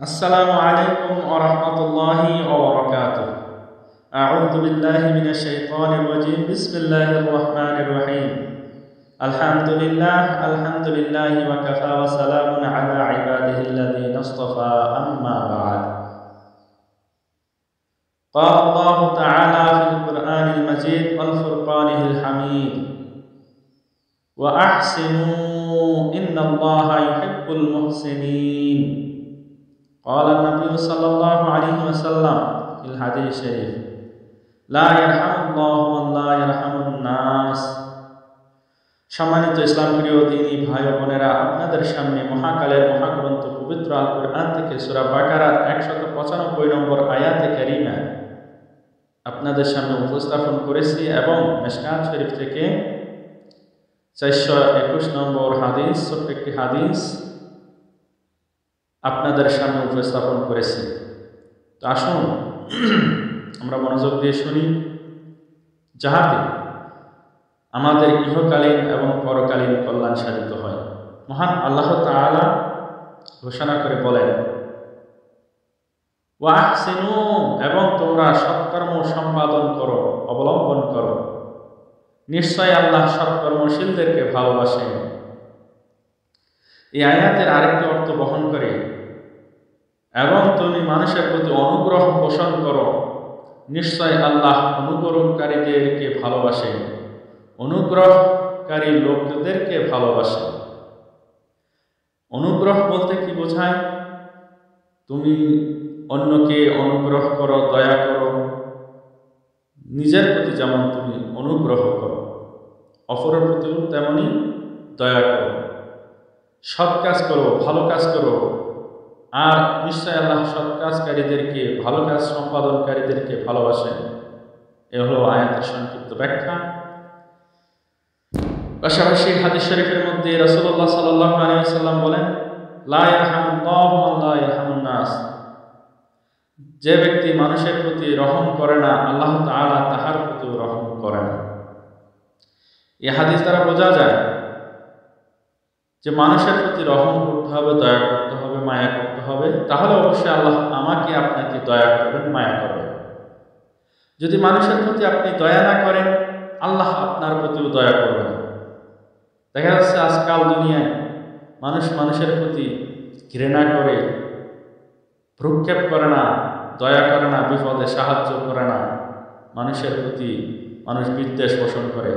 আসসালামু আলাইকুম ওয়া রাহমাতুল্লাহি ওয়া বারাকাতুহু। আউযু বিল্লাহি মিনাশ শাইতানির রাজীম। বিসমিল্লাহির রাহমানির রহিম। আলহামদুলিল্লাহি ওয়া কাফা ওয়া সালামুন আলা ইবাদিহিল্লাযীনা ইসতাফা, আম্মা বা'দ। قال الله تعالى في القرآن المجيد والفرقان الحميد: وأحسنوا إن الله يحب المحسنين. قال النبي صلى الله عليه وسلم في الحديث الشريف: لا يرحم الله من لا يرحم الناس. সম্মানিত ইসলাম প্রিয় দিনী ভাই ও বোনেরা, আপনাদের সামনে মহাকালের মহাগ্রন্থ পবিত্র আল কুরআন থেকে সূরা বাকারার 195 নম্বর আয়াতে কারিমা আপনাদের সামনে উপস্থাপন করেছি এবং মিশকাত শরীফ থেকে 421 নম্বর হাদিস, ছোট্ট একটি হাদিস আপনাদের সামনে উপস্থাপন করেছি। তো আসুন আমরা মনোযোগ দিয়ে শুনি, যাহাতে আমাদের ইহকালীন এবং পরকালীন কল্যাণ সাধিত হয়। মহান আল্লাহ তাআলা ঘোষণা করে বলেন, ওয়া আহসিনু, এবং তোমরা সৎকর্ম সম্পাদন করো, অবলম্বন করো। নিশ্চয় আল্লাহ সৎকর্মশীলদেরকে ভালোবাসেন। এই আয়াতের আরেকটি অর্থ বহন করে, এবং তুমি মানুষের প্রতি অনুগ্রহ পোষণ করো। নিশ্চয় আল্লাহ অনুগ্রহকারীদেরকে ভালোবাসেন, অনুগ্রহকারী লোকদেরকে ভালোবাসেন। অনুগ্রহ বলতে কি বোঝায়? তুমি অন্যকে অনুগ্রহ করো, দয়া করো, নিজের প্রতি যেমন তুমি অনুগ্রহ করো, অপরের প্রতিও তেমনই দয়া করো, সৎ কাজ করো, ভালো কাজ করো। আর নিশ্চয় আল্লাহ সৎ কাজকারীদেরকে, ভালো কাজ সম্পাদনকারীদেরকে ভালোবাসেন। এ হলো আয়াতের সংক্ষিপ্ত ব্যাখ্যা। পাশাপাশি হাদিস শরীফের মধ্যে রাসূলুল্লাহ সাল্লাল্লাহু আলাইহি ওয়াসাল্লাম বলেন, লা ইয়ারহামুল্লাহু মান লা ইয়ারহামুন নাস। যে ব্যক্তি মানুষের প্রতি রহম করে না, আল্লাহ তাআলা তাহার প্রতি রহম করেন না। এই হাদিস দ্বারা বোঝা যায় যে মানুষের প্রতি রহম করতে হবে, দয়া করতে হবে, মায়া করতে হবে। তাহলে অবশ্যই আল্লাহ আমাকে আপনাকে দয়া করবেন, মায়া করবেন। যদি মানুষের প্রতি আপনি দয়া না করেন, আল্লাহ আপনার প্রতিও দয়া করবেন। দেখা যাচ্ছে আজকাল দুনিয়ায় মানুষ মানুষের প্রতি ঘৃণা করে, ভ্রুক্ষেপ করে না, দয়া করে না, বিপদে সাহায্য করে না, মানুষের প্রতি মানুষ বিদ্বেষ পোষণ করে।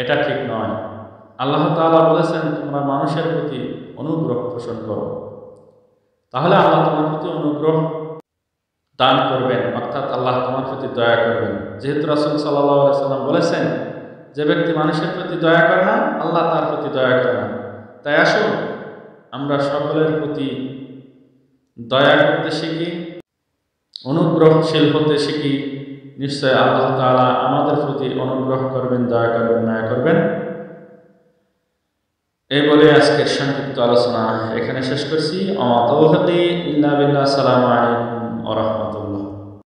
এটা ঠিক নয়। আল্লাহ তাআলা বলেছেন, তোমরা মানুষের প্রতি অনুগ্রহ পোষণ করো, তাহলে আল্লাহ তোমার প্রতি অনুগ্রহ দান করবেন, অর্থাৎ আল্লাহ তোমার প্রতি দয়া করবেন। যেহেতু রাসূল সাল্লাল্লাহু আলাইহি ওয়াসাল্লাম বলেছেন, যে ব্যক্তি মানুষের প্রতি দয়া করে না, আল্লাহ তার প্রতি দয়া করে না। তাই আসুন আমরা সকলের প্রতি দয়া করতে শিখি, অনুগ্রহশীল হতে শিখি। নিশ্চয় আল্লাহ তাআলা আমাদের প্রতি অনুগ্রহ করবেন, দয়া করবেন, মায়া করবেন। এই বলে আজকের সংক্ষিপ্ত আলোচনা এখানে শেষ করছি। আমা তাওফিকি ইল্লা বিল্লাহ। আসসালামু আলাইকুম ওয়া রাহমাতুল্লাহ।